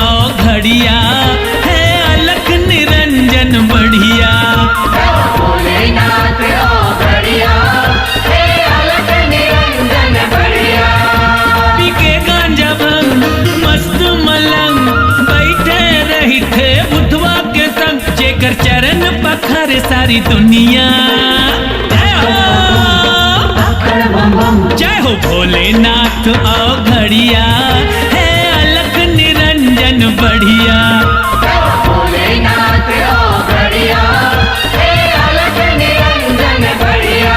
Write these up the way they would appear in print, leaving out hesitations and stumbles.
आओ घड़िया है अलख निरंजन बढ़िया। भोलेनाथ आओ घड़िया है अलख निरंजन बढ़िया। पी के गांजा भंग मस्त मलंग बैठे रही थे बुधवा के संग जेकर चरण पखर सारी दुनिया। जय हो भोलेनाथ आओ घड़िया है अलख निरंजन बढ़िया। भोलेनाथ आओ घड़िया है अलख निरंजन बढ़िया।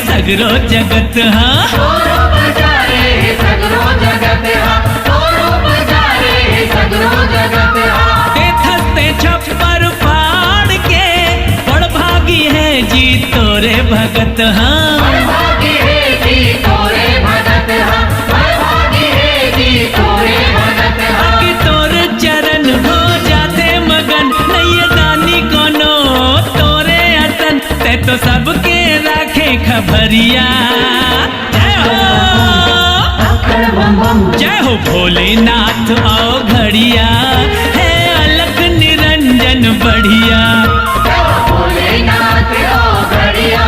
सगरो जगत हाँ सगरो जगत हाँ ते छप्पर फाड़ के बड़ भागी है जी तोरे भगत हाँ। भागी है जी तोरे भगत हाँ, भागी है जी तोरे भगत हाँ। कि तोर चरण हो जाते मगन नहीं दानी कोनो तोरे अतन ते तो सबके राखे खबरिया। जय हो भोलेनाथ आओ घड़िया है अलख निरंजन बढ़िया। भोलेनाथ आओ घड़िया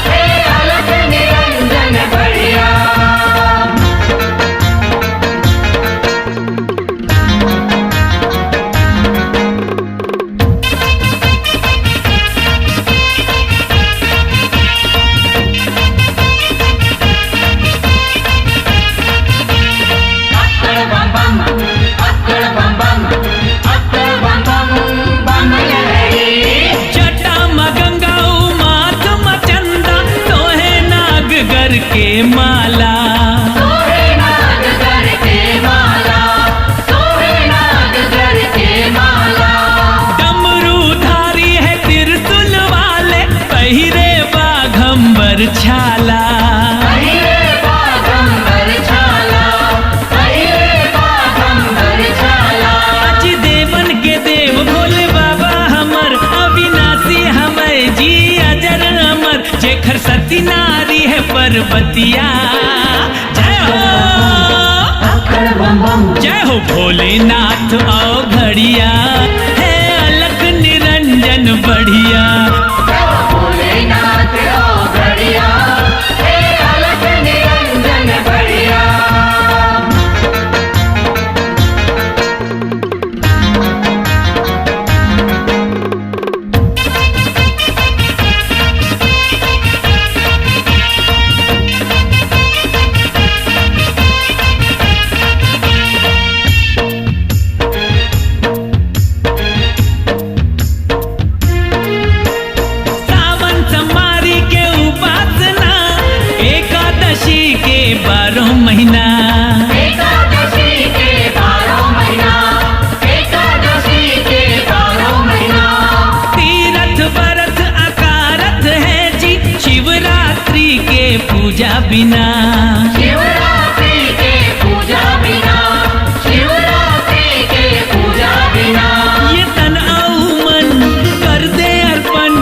है अलख निरंजन बढ़िया। के माला सोहे नाग घर के माला, सोहे नाग घर के माला। डमरूधारी है त्रिशूल वाले पहिरे बाघंबर छाला। पहिरे बाघंबर छाला, पहिरे बाघंबर छाला। अज देवन के देव भोले बाबा हमर अविनाशी हमें जी अजर अमर जेखर सती नारी है पर्वतिया। जय हो भोलेनाथ आओ घड़िया है अलख निरंजन बढ़िया। भोलेनाथ आओ घड़िया है अलख निरंजन बढ़िया। महीना एकादशी के 12 महीना, एकादशी के 12 महीना। तीरथ व्रत अकारथ है जी शिवरात्रि के पूजा बिना। शिवरात्रि के पूजा बिना, शिवरात्रि के पूजा बिना। ये तन औ मन कर दे अर्पण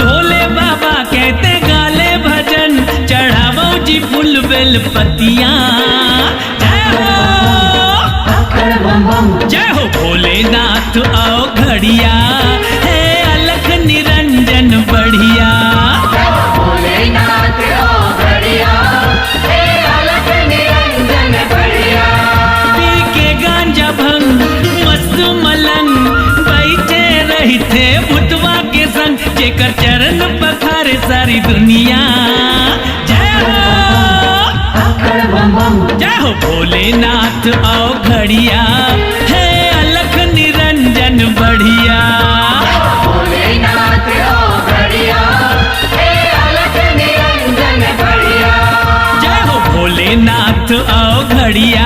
भोले बाबा कहते गाले भजन चढ़ावो जी फूल बेल पतिया। जय हो भोलेनाथ आओ घड़िया है अलख निरंजन बढ़िया। भोलेनाथ आओ घड़िया है अलख निरंजन बढ़िया। पी के गांजा भंग मस्त मलंग बैठे रही थे बुधवा के संग जेकर चरण पखारे सारी दुनिया। जय हो भोलेनाथ आओ घड़िया है अलख निरंजन बढ़िया। भोलेनाथ आओ घड़िया है अलख निरंजन बढ़िया। जय हो भोलेनाथ आओ घड़िया